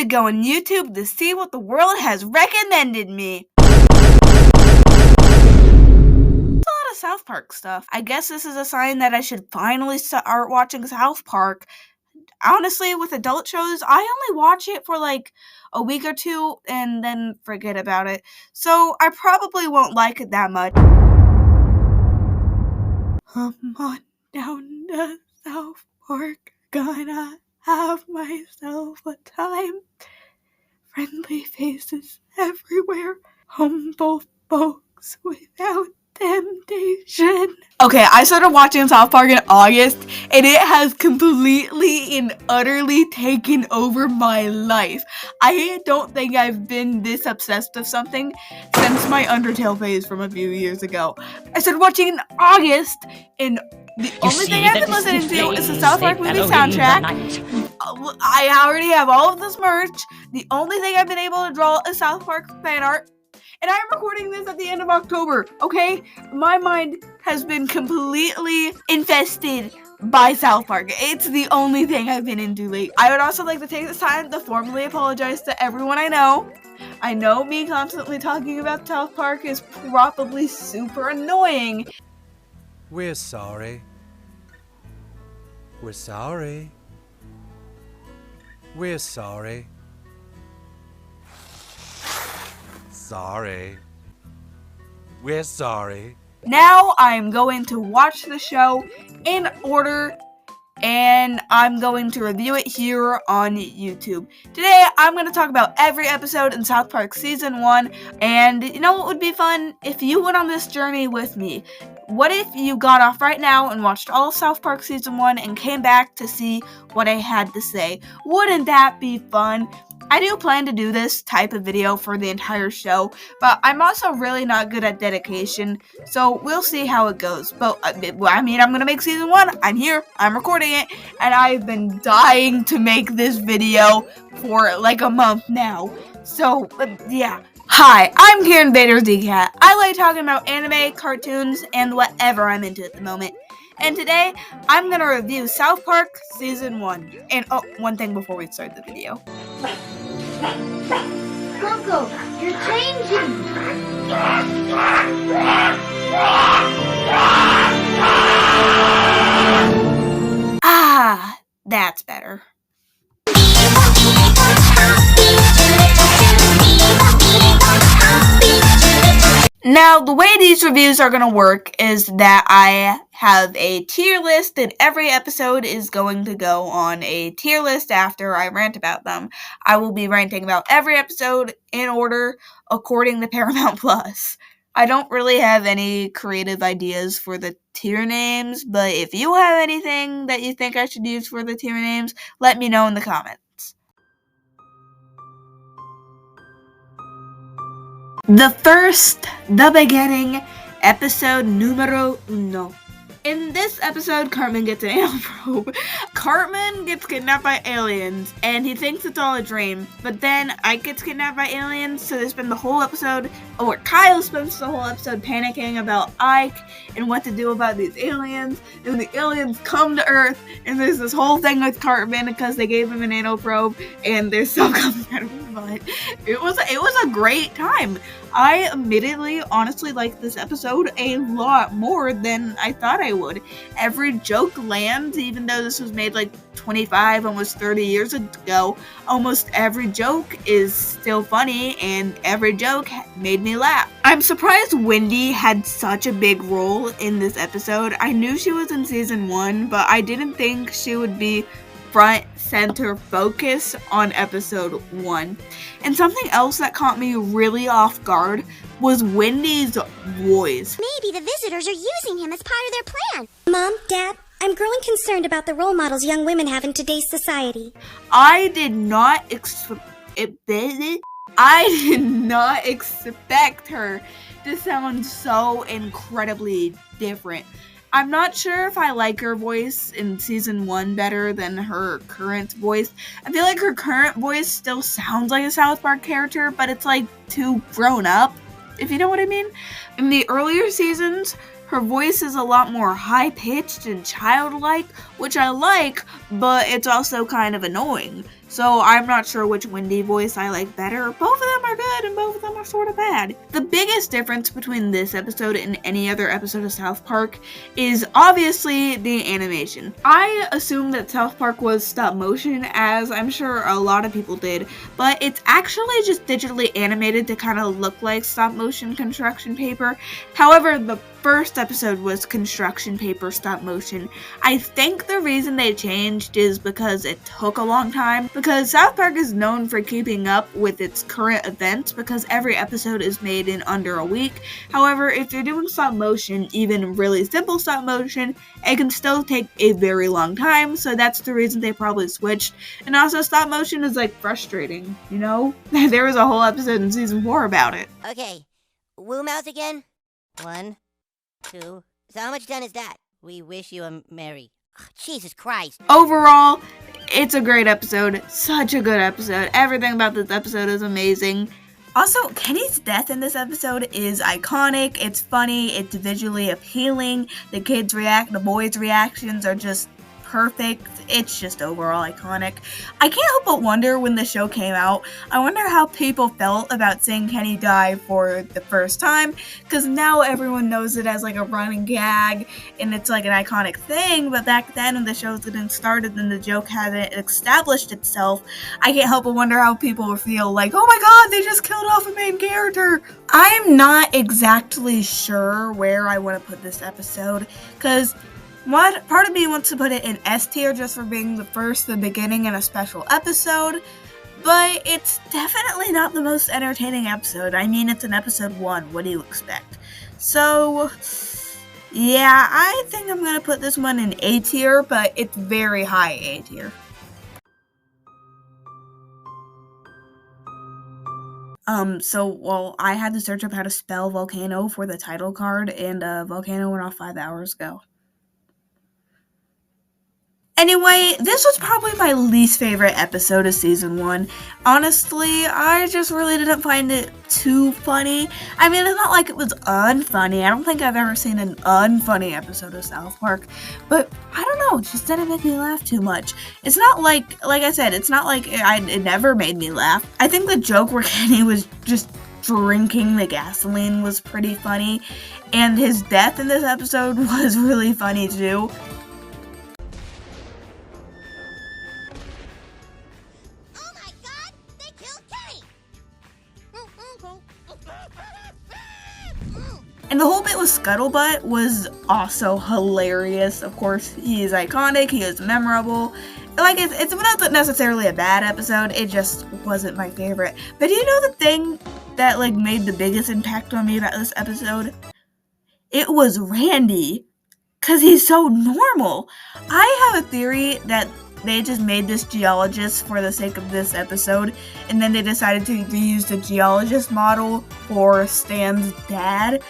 to go on YouTube to see what the world has recommended me. Of South Park stuff. I guess this is a sign that I should finally start watching South Park. Honestly, with adult shows, I only watch it for like a week or two and then forget about it. So I probably won't like it that much. Come on down to South Park, gonna have myself a time. Friendly faces everywhere, humble folks without temptation. Okay, I started watching South Park in August, and it has completely and utterly taken over my life. I don't think I've been this obsessed with something since my Undertale phase from a few years ago. I started watching in August, and the only thing I've been listening to is the South Park movie soundtrack. I already have all of this merch. The only thing I've been able to draw is South Park fan art. And I'm recording this at the end of October, okay? My mind has been completely infested by South Park. It's the only thing I've been into lately. I would also like to take this time to formally apologize to everyone I know. I know me constantly talking about South Park is probably super annoying. We're sorry. We're sorry. We're sorry. Sorry. We're sorry. Now I'm going to watch the show in order, and I'm going to review it here on YouTube. Today, I'm going to talk about every episode in South Park Season 1, and you know what would be fun? If you went on this journey with me. What if you got off right now and watched all of South Park Season 1 and came back to see what I had to say? Wouldn't that be fun? I do plan to do this type of video for the entire show, but I'm also really not good at dedication, so we'll see how it goes. But, I mean, I'm gonna make Season 1, I'm here, I'm recording it, and I've been dying to make this video for like a month now. So, yeah. Hi, I'm Karen Bader Zcat. I like talking about anime, cartoons, and whatever I'm into at the moment. And today, I'm gonna review South Park Season 1. And, oh, one thing before we start the video. Coco, you're changing! Ah, that's better. Now, the way these reviews are going to work is that I have a tier list, and every episode is going to go on a tier list after I rant about them. I will be ranting about every episode in order according to Paramount Plus. I don't really have any creative ideas for the tier names, but if you have anything that you think I should use for the tier names, let me know in the comments. The beginning, episode numero uno. In this episode, Cartman gets an anal probe. Cartman gets kidnapped by aliens, and he thinks it's all a dream. But then Ike gets kidnapped by aliens, so they spend the whole episode, or Kyle spends the whole episode panicking about Ike and what to do about these aliens. And the aliens come to Earth, and there's this whole thing with Cartman because they gave him an anal probe, and there's stuff coming out of his butt. It was a great time. I admittedly, honestly liked this episode a lot more than I thought I would. Every joke lands, even though this was made like 25, almost 30 years ago. Almost every joke is still funny, and every joke made me laugh. I'm surprised Wendy had such a big role in this episode. I knew she was in Season 1, but I didn't think she would be front center focus on episode 1. And something else that caught me really off guard was Wendy's voice. Maybe the visitors are using him as part of their plan. Mom, Dad, I'm growing concerned about the role models young women have in today's society. I did not expect her to sound so incredibly different. I'm not sure if I like her voice in Season 1 better than her current voice. I feel like her current voice still sounds like a South Park character, but it's like too grown up, if you know what I mean. In the earlier seasons, her voice is a lot more high-pitched and childlike, which I like, but it's also kind of annoying. so I'm not sure which Wendy voice I like better. Both of them are good and both of them are sort of bad. The biggest difference between this episode and any other episode of South Park is obviously the animation. I assumed that South Park was stop motion, as I'm sure a lot of people did, but it's actually just digitally animated to kind of look like stop motion construction paper. However, the first episode was construction paper stop motion. I think the reason they changed is because it took a long time, because South Park is known for keeping up with its current events because every episode is made in under a week. However, if you're doing stop motion, even really simple stop motion, it can still take a very long time, so that's the reason they probably switched. And also, stop motion is like frustrating, you know? There was a whole episode in season 4 about it. Okay, woo mouth again. 1, 2. So how much done is that? We wish you a merry. Oh, Jesus Christ. Overall, it's a great episode. Such a good episode. Everything about this episode is amazing. Also, Kenny's death in this episode is iconic. It's funny. It's visually appealing. The boys' reactions are just perfect. It's just overall iconic. I can't help but wonder when the show came out, I wonder how people felt about seeing Kenny die for the first time, because now everyone knows it as like a running gag and it's like an iconic thing, but back then when the show was getting started and the joke hadn't established itself, I can't help but wonder how people would feel like, oh my god, they just killed off a main character. I'm not exactly sure where I want to put this episode, because one part of me wants to put it in S tier just for being the beginning, and a special episode, but it's definitely not the most entertaining episode. I mean, it's an episode 1. What do you expect? So, yeah, I think I'm gonna put this one in A tier, but it's very high A tier. I had to search up how to spell Volcano for the title card, and Volcano went off 5 hours ago. Anyway, this was probably my least favorite episode of season 1. Honestly, I just really didn't find it too funny. I mean, it's not like it was unfunny. I don't think I've ever seen an unfunny episode of South Park. But, I don't know, it just didn't make me laugh too much. It's not like I said, it's not like it never made me laugh. I think the joke where Kenny was just drinking the gasoline was pretty funny. And his death in this episode was really funny too. And the whole bit with Scuttlebutt was also hilarious. Of course, he is iconic, he is memorable. Like, it's not necessarily a bad episode, it just wasn't my favorite. But do you know the thing that, like, made the biggest impact on me about this episode? It was Randy. 'Cause he's so normal. I have a theory that they just made this geologist for the sake of this episode, and then they decided to reuse the geologist model for Stan's dad.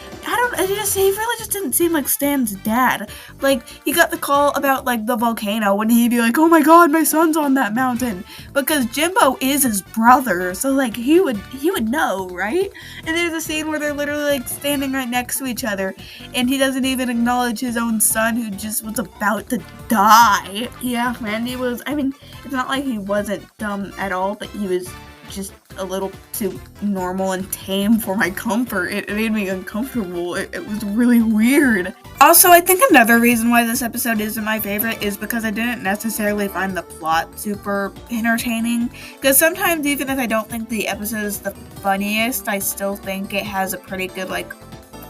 He really just didn't seem like Stan's dad. Like, he got the call about, like, the volcano, when he'd be like, oh my god, my son's on that mountain. Because Jimbo is his brother, so, like, he would know, right? And there's a scene where they're literally, like, standing right next to each other, and he doesn't even acknowledge his own son who just was about to die. Yeah, Randy was, I mean, it's not like he wasn't dumb at all, but he was just a little too normal and tame for my comfort. It made me uncomfortable. It was really weird. Also, I think another reason why this episode isn't my favorite is because I didn't necessarily find the plot super entertaining. Because sometimes, even if I don't think the episode is the funniest, I still think it has a pretty good, like,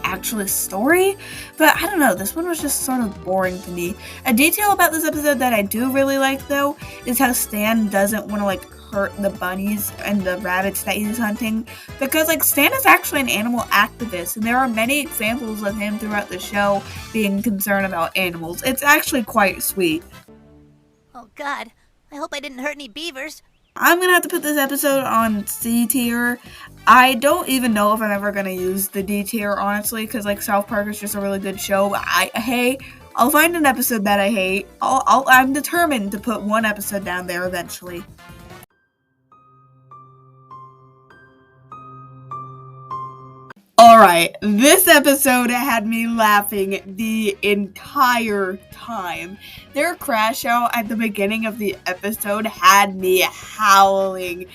actual story. But I don't know, this one was just sort of boring to me. A detail about this episode that I do really like, though, is how Stan doesn't want to, like, hurt the bunnies and the rabbits that he's hunting, because, like, Stan is actually an animal activist, and there are many examples of him throughout the show being concerned about animals. It's actually quite sweet. Oh god, I hope I didn't hurt any beavers. I'm gonna have to put this episode on C tier. I don't even know if I'm ever gonna use the D tier, honestly, because, like, South Park is just a really good show. But I'll find an episode that I hate. I'm determined to put one episode down there eventually. Alright, this episode had me laughing the entire time. Their crash out at the beginning of the episode had me howling.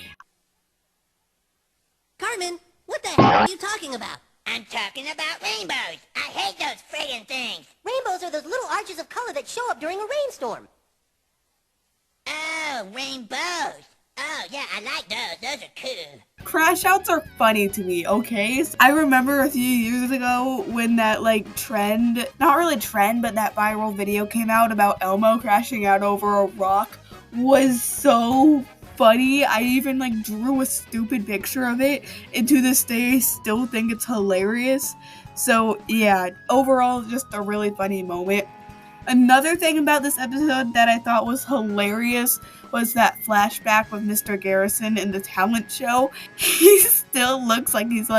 Cartman, what the hell are you talking about? I'm talking about rainbows. I hate those friggin' things. Rainbows are those little arches of color that show up during a rainstorm. Oh, rainbows. Oh, yeah, I like those. Those are cool. Crash outs are funny to me, okay? So I remember a few years ago when that trend, not really trend, but that viral video came out about Elmo crashing out over a rock was so funny. I even drew a stupid picture of it, and to this day I still think it's hilarious. So yeah, overall just a really funny moment. Another thing about this episode that I thought was hilarious was that flashback with Mr. Garrison in the talent show. He still looks like he's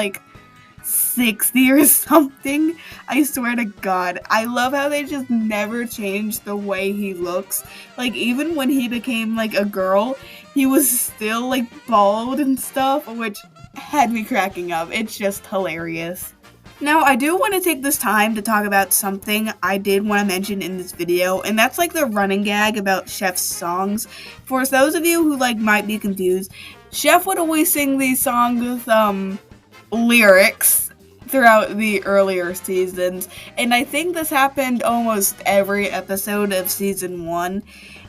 60 or something. I swear to God. I love how they just never changed the way he looks. Even when he became a girl, he was still bald and stuff, which had me cracking up. It's just hilarious. Now, I do want to take this time to talk about something I did want to mention in this video, and that's the running gag about Chef's songs. For those of you who might be confused, Chef would always sing these songs with lyrics throughout the earlier seasons, and I think this happened almost every episode of season 1.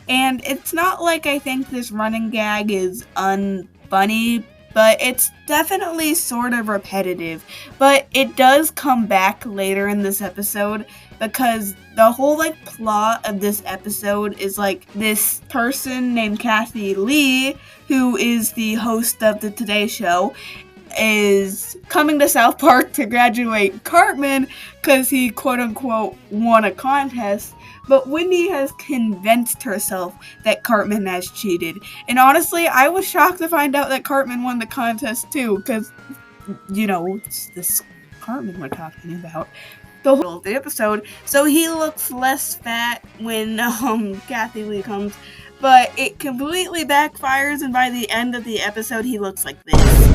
And it's not I think this running gag is unfunny, but it's definitely sort of repetitive. But it does come back later in this episode, because the whole plot of this episode is this person named Kathy Lee, who is the host of the Today Show, is coming to South Park to graduate Cartman because he quote-unquote won a contest. But Wendy has convinced herself that Cartman has cheated. And honestly, I was shocked to find out that Cartman won the contest too, because, it's this Cartman we're talking about the whole of the episode. So he looks less fat when Kathy Lee comes, but it completely backfires, and by the end of the episode, he looks like this.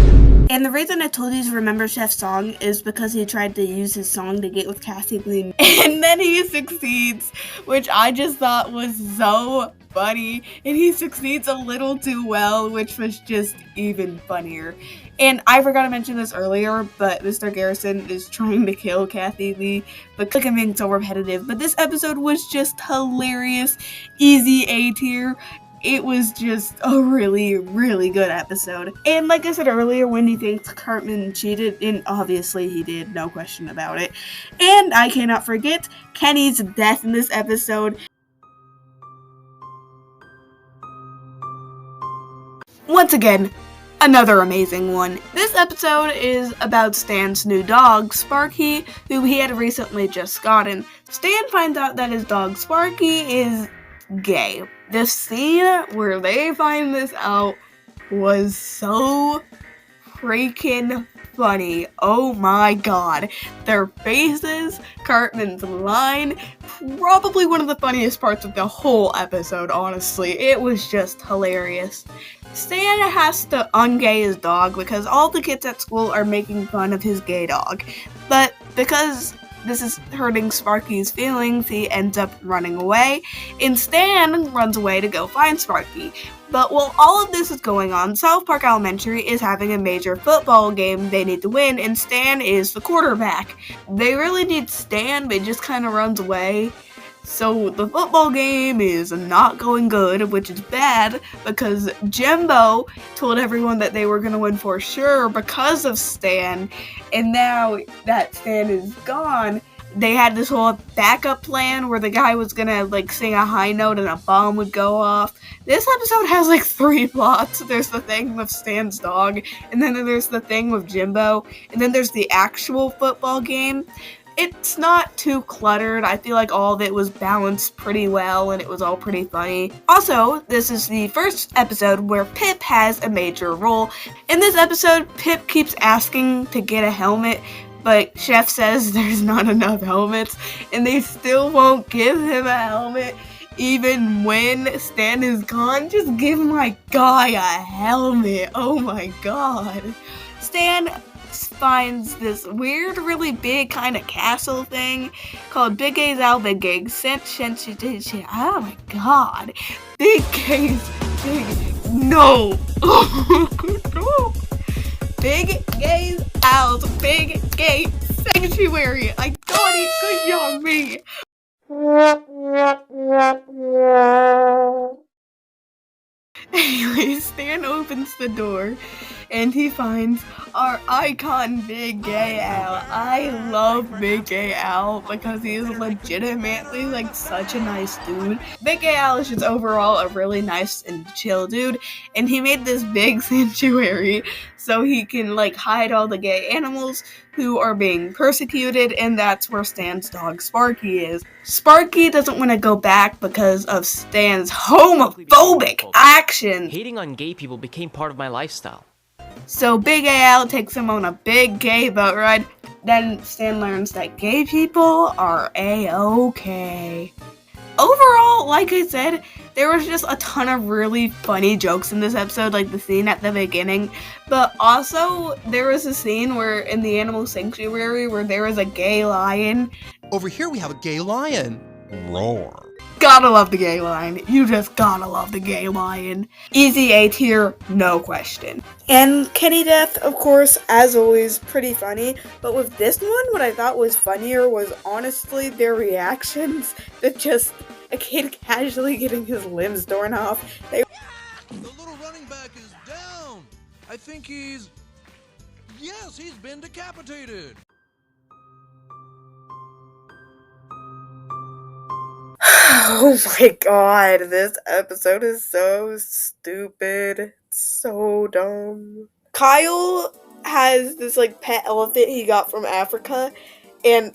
And the reason I told you to remember Chef's song is because he tried to use his song to get with Kathy Lee, and then he succeeds, which I just thought was so funny, and he succeeds a little too well, which was just even funnier. And I forgot to mention this earlier, but Mr. Garrison is trying to kill Kathy Lee, but I'm being so repetitive, but this episode was just hilarious, easy A tier. It was just a really, really good episode. And like I said earlier, Wendy thinks Cartman cheated, and obviously he did, no question about it. And I cannot forget Kenny's death in this episode. Once again, another amazing one. This episode is about Stan's new dog, Sparky, who he had recently just gotten. Stan finds out that his dog, Sparky, is gay. The scene where they find this out was so freaking funny. Oh my God. Their faces, Cartman's line, probably one of the funniest parts of the whole episode, honestly. It was just hilarious. Stan has to ungay his dog because all the kids at school are making fun of his gay dog. But because this is hurting Sparky's feelings, he ends up running away, and Stan runs away to go find Sparky. But while all of this is going on, South Park Elementary is having a major football game they need to win, and Stan is the quarterback. They really need Stan, but he just kind of runs away. So the football game is not going good, which is bad, because Jimbo told everyone that they were going to win for sure because of Stan, and now that Stan is gone, they had this whole backup plan where the guy was going to sing a high note and a bomb would go off. This episode has 3 plots. There's the thing with Stan's dog, and then there's the thing with Jimbo, and then there's the actual football game. It's not too cluttered. I feel like all of it was balanced pretty well, and it was all pretty funny. Also, this is the first episode where Pip has a major role. In this episode, Pip keeps asking to get a helmet, but Chef says there's not enough helmets, and they still won't give him a helmet. Even when Stan is gone, just give my guy a helmet. Oh my God. Stan finds this weird, really big kind of castle thing called Big A's Owl Big Gay. Oh my god. Big A's no. No. Big Gay's Owl's Big Gay Sanctuary. I thought he could yawn me. Anyway, Stan opens the door and he finds our icon Big Gay Owl. I love Big Gay Owl because he is legitimately like such a nice dude. Big Gay Owl is just overall a really nice and chill dude, and he made this big sanctuary so he can like hide all the gay animals who are being persecuted, and that's where Stan's dog Sparky is. Sparky doesn't want to go back because of Stan's homophobic actions. Hating on gay people became part of my lifestyle. So Big Gay Owl takes him on a big gay boat ride. Then Stan learns that gay people are A-okay. Overall, like I said, there was just a ton of really funny jokes in this episode, like the scene at the beginning. But also, there was a scene where in the animal sanctuary where there was a gay lion. Over here we have a gay lion. Roar. Gotta love the gay lion. You just gotta love the gay lion. Easy A tier, no question. And Kenny Death, of course, as always, pretty funny. But with this one, what I thought was funnier was honestly their reactions to just a kid casually getting his limbs torn off. The little running back is down. I think he's been decapitated. Oh my god, this episode is so stupid. It's so dumb. Kyle has this like pet elephant he got from Africa, and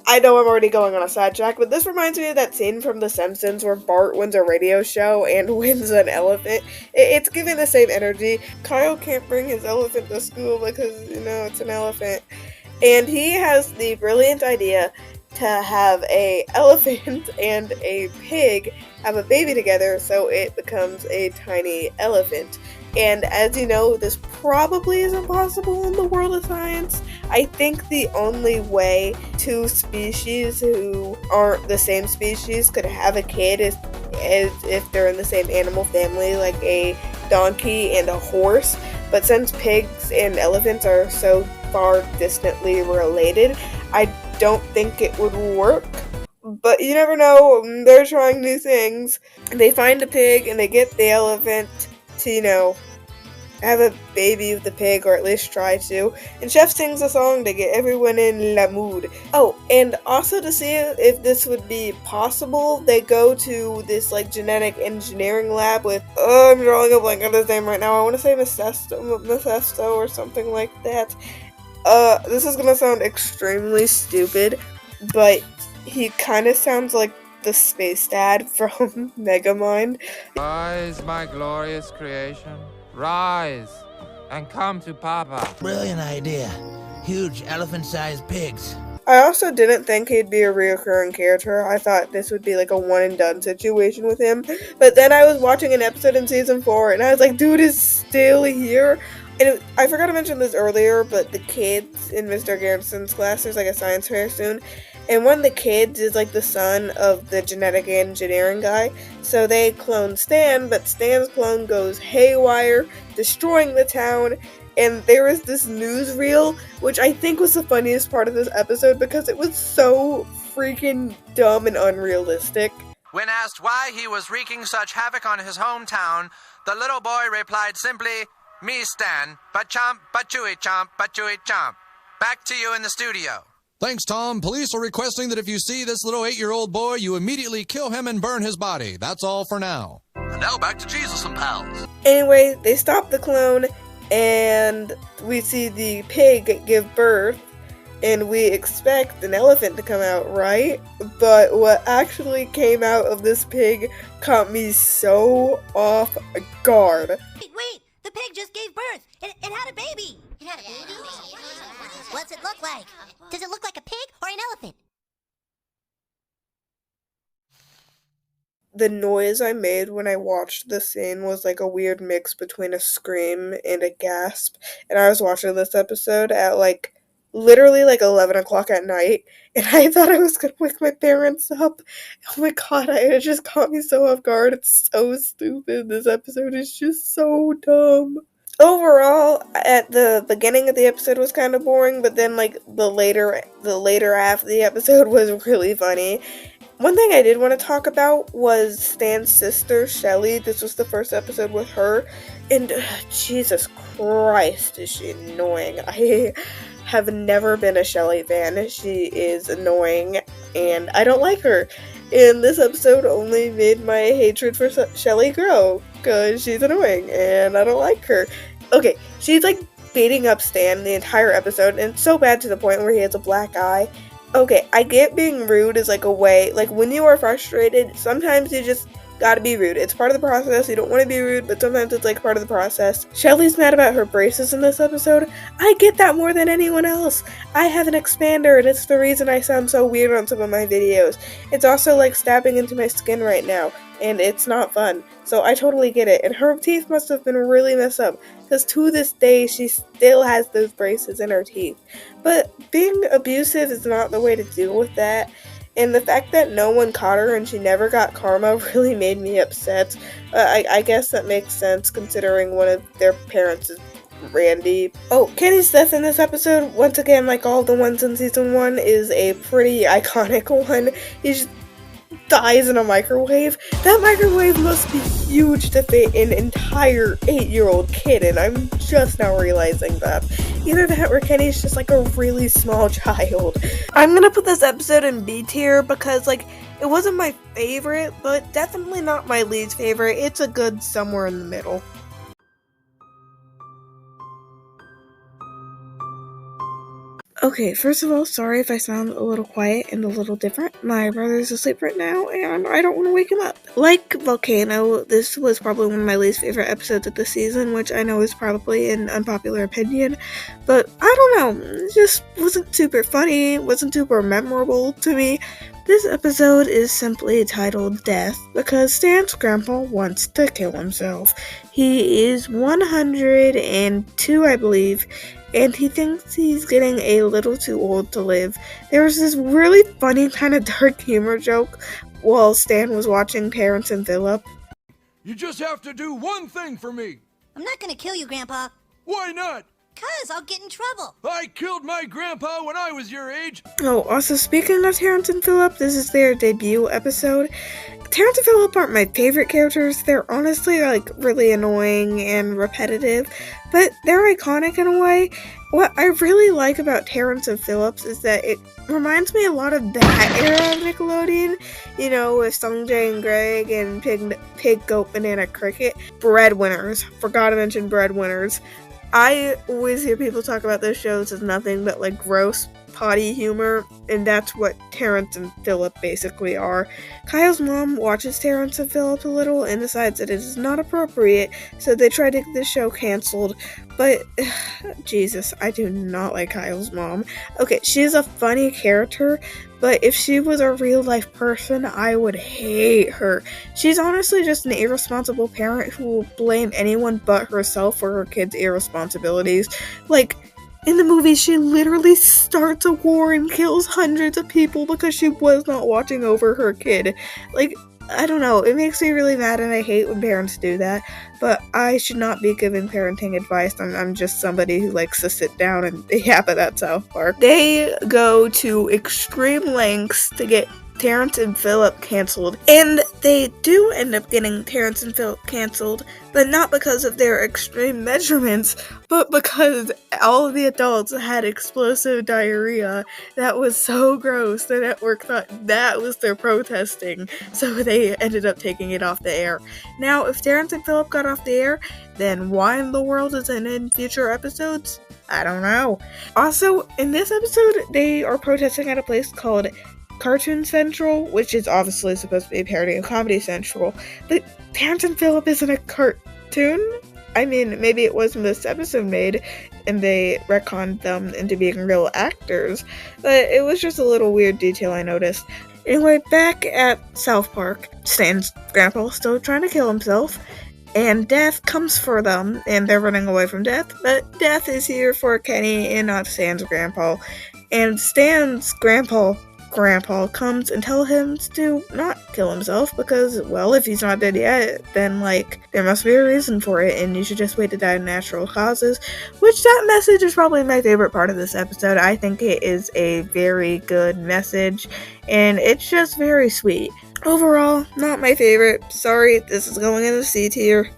I know I'm already going on a sidetrack, but this reminds me of that scene from The Simpsons where Bart wins a radio show and wins an elephant. It's giving the same energy. Kyle can't bring his elephant to school because, it's an elephant. And he has the brilliant idea to have a elephant and a pig have a baby together so it becomes a tiny elephant. And as you know, this probably isn't possible in the world of science. I think the only way two species who aren't the same species could have a kid is if they're in the same animal family, like a donkey and a horse. But since pigs and elephants are so far distantly related, I don't think it would work. But you never know, they're trying new things. They find a pig and they get the elephant to, have a baby with the pig, or at least try to. And Chef sings a song to get everyone in la mood. Oh, and also to see if this would be possible, they go to this genetic engineering lab with, I'm drawing a blank on his name right now. I want to say Mephisto or something like that. This is gonna sound extremely stupid, but he kind of sounds like the space dad from Megamind. Rise, my glorious creation. Rise and come to Papa. Brilliant idea. Huge elephant-sized pigs. I also didn't think he'd be a reoccurring character. I thought this would be like a one-and-done situation with him. But then I was watching an episode in Season 4, and I was like, dude is still here. And I forgot to mention this earlier, but the kids in Mr. Garrison's class, there's a science fair soon. And one of the kids is the son of the genetic engineering guy. So they clone Stan, but Stan's clone goes haywire, destroying the town. And there was this newsreel, which I think was the funniest part of this episode because it was so freaking dumb and unrealistic. When asked why he was wreaking such havoc on his hometown, the little boy replied simply, "Me Stan, but chomp, but chewy chomp, but chewy chomp." Back to you in the studio. Thanks, Tom. Police are requesting that if you see this little 8-year-old boy, you immediately kill him and burn his body. That's all for now. And now back to Jesus and pals. Anyway, they stop the clone, and we see the pig give birth, and we expect an elephant to come out, right? But what actually came out of this pig caught me so off guard. Wait, the pig just gave birth. It had a baby. It had a baby? What's it look like? Does it look like a pig or an elephant? the noise I made when I watched the scene was like a weird mix between a scream and a gasp. And I was watching this episode at like literally like 11 o'clock at night, and I thought I was gonna wake my parents up. Oh my god, it just caught me so off guard. It's so stupid. This episode is just so dumb. Overall, at the beginning of the episode was kind of boring, but then like the later half of the episode was really funny. One thing I did want to talk about was Stan's sister, Shelly. This was the first episode with her, and Jesus Christ, is she annoying. I have never been a Shelly fan. She is annoying, and I don't like her. And this episode only made my hatred for Shelly grow, because she's annoying, and I don't like her. Okay, she's like beating up Stan the entire episode, and it's so bad to the point where he has a black eye. Okay, I get being rude is like a way, like when you are frustrated, sometimes you just gotta be rude. It's part of the process. You don't want to be rude, but sometimes it's like part of the process. Shelly's mad about her braces in this episode. I get that more than anyone else. I have an expander, and it's the reason I sound so weird on some of my videos. It's also like stabbing into my skin right now, and it's not fun. So I totally get it. And her teeth must have been really messed up, because to this day, she still has those braces in her teeth. But being abusive is not the way to deal with that. And the fact that no one caught her and she never got karma really made me upset. I guess that makes sense considering one of their parents is Randy. Oh, Kenny's death in this episode, once again, like all the ones in season 1, is a pretty iconic one. He just dies in a microwave. That microwave must be huge to fit an entire 8-year-old kid, and I'm just now realizing that. Either that or Kenny's just like a really small child. I'm gonna put this episode in B tier because like it wasn't my favorite, but definitely not my least favorite. It's a good somewhere in the middle. Okay, first of all, sorry if I sound a little quiet and a little different. My brother's asleep right now, and I don't want to wake him up. Like Volcano, this was probably one of my least favorite episodes of the season, which I know is probably an unpopular opinion, but I don't know, it just wasn't super funny, wasn't super memorable to me. This episode is simply titled Death because Stan's grandpa wants to kill himself. He is 102, I believe, and he thinks he's getting a little too old to live. There was this really funny kind of dark humor joke while Stan was watching Terrence and Philip. You just have to do one thing for me. I'm not gonna kill you, Grandpa. Why not? 'Cause I'll get in trouble. I killed my grandpa when I was your age. Oh, also speaking of Terrence and Philip, this is their debut episode. Terrence and Philip aren't my favorite characters. They're honestly like really annoying and repetitive, but they're iconic in a way. What I really like about Terrence and Phillips is that it reminds me a lot of that era of Nickelodeon, you know, with Sungjae and Greg and Pig, Goat, Banana, Cricket. Breadwinners. Forgot to mention Breadwinners. I always hear people talk about those shows as nothing but like gross, potty humor, and that's what Terrence and Philip basically are. Kyle's mom watches Terrence and Philip a little and decides that it is not appropriate, so they try to get the show canceled. But, Jesus, I do not like Kyle's mom. Okay, she's a funny character, but if she was a real-life person, I would hate her. She's honestly just an irresponsible parent who will blame anyone but herself for her kids' irresponsibilities. Like, in the movie, she literally starts a war and kills hundreds of people because she was not watching over her kid. Like, I don't know, it makes me really mad and I hate when parents do that, but I should not be giving parenting advice. I'm just somebody who likes to sit down and yap at South Park. They go to extreme lengths to get Terrence and Philip canceled, and they do end up getting Terrence and Philip canceled, but not because of their extreme measurements, but because all of the adults had explosive diarrhea that was so gross the network thought that was their protesting, so they ended up taking it off the air. Now, if Terrence and Philip got off the air, then why in the world isn't it in future episodes? I don't know. Also, in this episode, they are protesting at a place called Cartoon Central, which is obviously supposed to be a parody of Comedy Central, but Terrence and Philip isn't a cartoon? I mean, maybe it was when this episode made and they retconned them into being real actors, but it was just a little weird detail I noticed. Anyway, back at South Park, Stan's grandpa is still trying to kill himself, and Death comes for them, and they're running away from Death, but Death is here for Kenny and not Stan's grandpa, and Stan's grandpa comes and tells him to not kill himself because, well, if he's not dead yet, then, like, there must be a reason for it, and you should just wait to die of natural causes, which that message is probably my favorite part of this episode. I think it is a very good message, and it's just very sweet. Overall, not my favorite. Sorry, this is going in the C tier.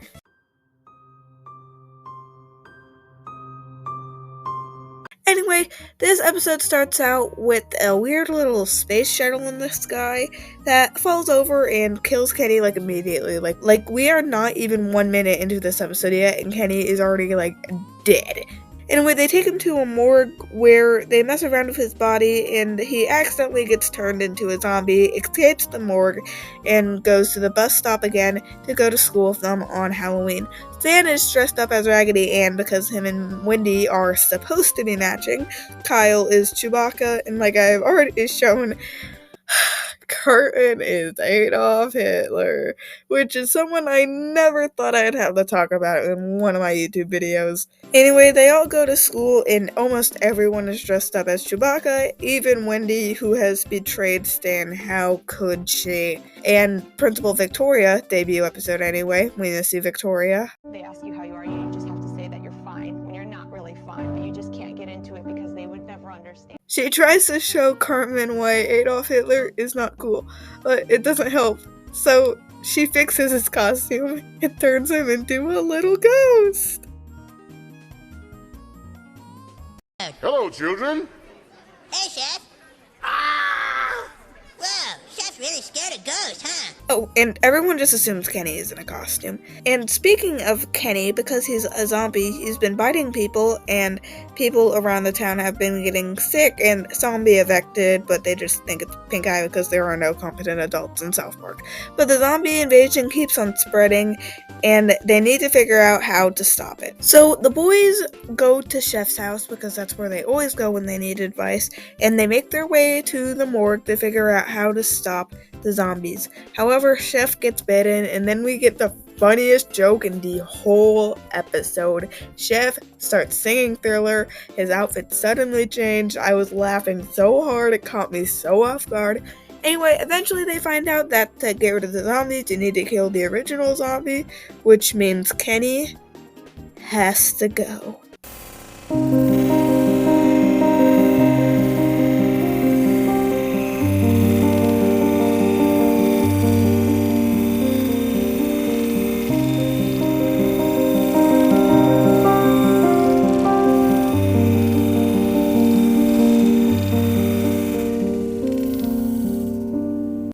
Anyway, this episode starts out with a weird little space shuttle in the sky that falls over and kills Kenny, like, immediately. Like we are not even 1 minute into this episode yet, and Kenny is already, like, dead. Anyway, they take him to a morgue where they mess around with his body, and he accidentally gets turned into a zombie, escapes the morgue, and goes to the bus stop again to go to school with them on Halloween. Stan is dressed up as Raggedy Ann because him and Wendy are supposed to be matching. Kyle is Chewbacca, and like I've already shown, Cartman is Adolf Hitler, which is someone I never thought I'd have to talk about in one of my YouTube videos. Anyway, they all go to school and almost everyone is dressed up as Chewbacca, even Wendy, who has betrayed Stan. How could she? And Principal Victoria, debut episode anyway, we miss you, Victoria. They ask you how you are, you just have to say that you're fine when you're not really fine, but you just can't get into it because they would never understand. She tries to show Cartman why Adolf Hitler is not cool, but it doesn't help. So she fixes his costume and turns him into a little ghost. Hello, children. Hey, Chef. Whoa, Chef's really scared of ghosts, huh? Oh, and everyone just assumes Kenny is in a costume. And speaking of Kenny, because he's a zombie, he's been biting people, and people around the town have been getting sick and zombie affected, but they just think it's Pinkeye because there are no competent adults in South Park. But the zombie invasion keeps on spreading, and they need to figure out how to stop it. So the boys go to Chef's house because that's where they always go when they need advice, and they make their way to the morgue to figure out how to stop the zombies. However, Chef gets bitten, and then we get the funniest joke in the whole episode. Chef starts singing Thriller, his outfit suddenly changed. I was laughing so hard, it caught me so off guard. Anyway, eventually they find out that to get rid of the zombies, you need to kill the original zombie, which means Kenny has to go.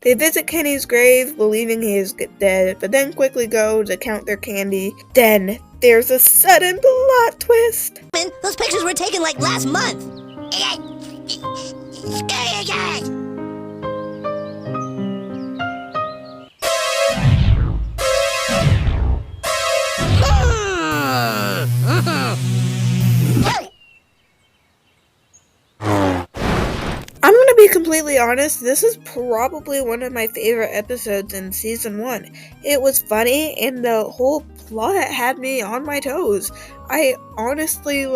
They visit Kenny's grave, believing he is dead, but then quickly go to count their candy. Then, there's a sudden plot twist. Man, those pictures were taken like last month. Scary guys! I'm gonna be completely honest, this is probably one of my favorite episodes in season 1. It was funny, and the whole plot had me on my toes. I honestly,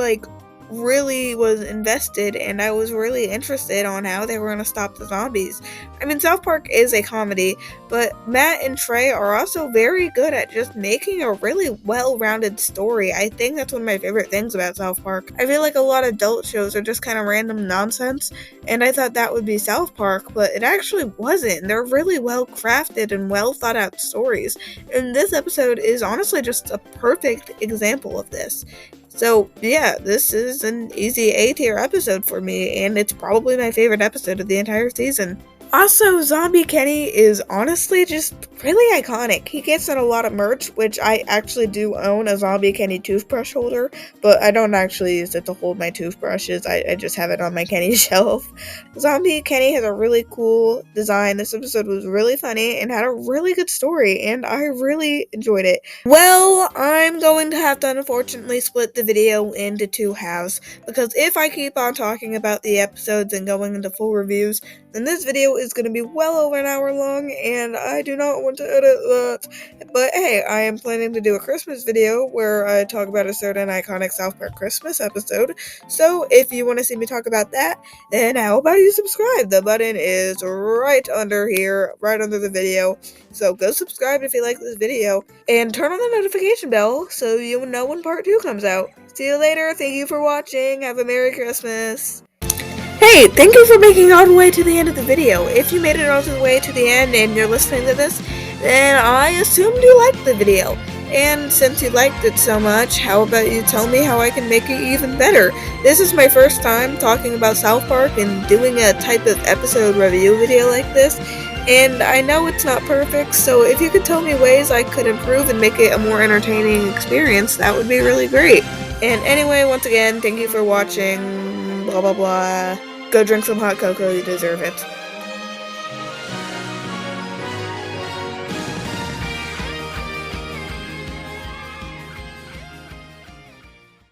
really was invested, and I was really interested on how they were going to stop the zombies. I mean, South Park is a comedy, but Matt and Trey are also very good at just making a really well-rounded story. I think that's one of my favorite things about South Park. I feel like a lot of adult shows are just kind of random nonsense, and I thought that would be South Park, but it actually wasn't. They're really well-crafted and well-thought-out stories, and this episode is honestly just a perfect example of this. So, yeah, this is an easy A-tier episode for me, and it's probably my favorite episode of the entire season. Also, Zombie Kenny is honestly just really iconic. He gets in a lot of merch, which I actually do own a Zombie Kenny toothbrush holder, but I don't actually use it to hold my toothbrushes. I just have it on my Kenny shelf. Zombie Kenny has a really cool design. This episode was really funny and had a really good story, and I really enjoyed it. Well, I'm going to have to unfortunately split the video into 2 halves, because if I keep on talking about the episodes and going into full reviews, then this video is going to be well over an hour long, and I do not want to edit that. But hey, I am planning to do a Christmas video where I talk about a certain iconic South Park Christmas episode. So if you want to see me talk about that, then how about you subscribe? The button is right under here, right under the video. So go subscribe if you like this video, and turn on the notification bell so you know when part 2 comes out. See you later. Thank you for watching. Have a Merry Christmas. Hey, thank you for making it all the way to the end of the video. If you made it all the way to the end and you're listening to this, then I assumed you liked the video. And since you liked it so much, how about you tell me how I can make it even better? This is my first time talking about South Park and doing a type of episode review video like this, and I know it's not perfect, so if you could tell me ways I could improve and make it a more entertaining experience, that would be really great. And anyway, once again, thank you for watching, blah blah blah. Go drink some hot cocoa, you deserve it.